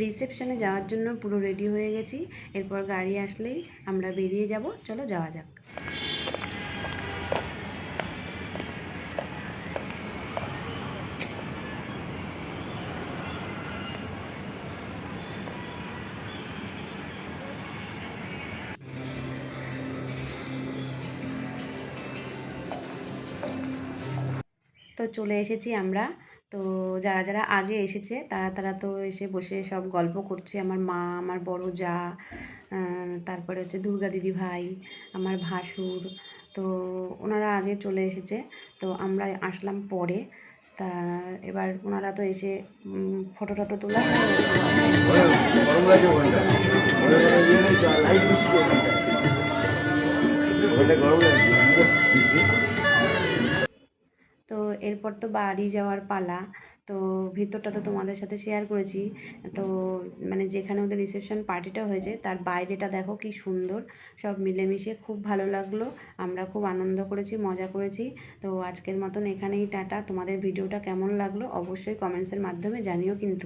রিসেপশনে যাওয়ার জন্য পুরো রেডি হয়ে গেছি। এরপর গাড়ি আসলেই আমরা বেরিয়ে যাব। চলো যাওয়া যাক। তো চলে এসেছি আমরা। তো যারা যারা আগে এসেছে তারা তারা তো এসে বসে সব গল্প করছে। আমার মা, আমার বড় যা, তারপরে হচ্ছে দুর্গা দিদি ভাই, আমার ভাসুর। তো ওনারা আগে চলে এসেছে, তো আমরা আসলাম পরে। তা এবার ওনারা তো এসে ফটো টটো তোলা তো এরপর তো বাড়ি যাওয়ার পালা। তো ভিতরটা তো তোমাদের সাথে শেয়ার করেছি। তো মানে যেখানে ওদের রিসেপশন পার্টিটা হয়েছে তার বাইরেটা দেখো কি সুন্দর, সব মিলেমিশে খুব ভালো লাগলো। আমরা খুব আনন্দ করেছি, মজা করেছি। তো আজকের মতন এখানেই টাটা। তোমাদের ভিডিওটা কেমন লাগলো অবশ্যই কমেন্টসের মাধ্যমে জানিও কিন্তু।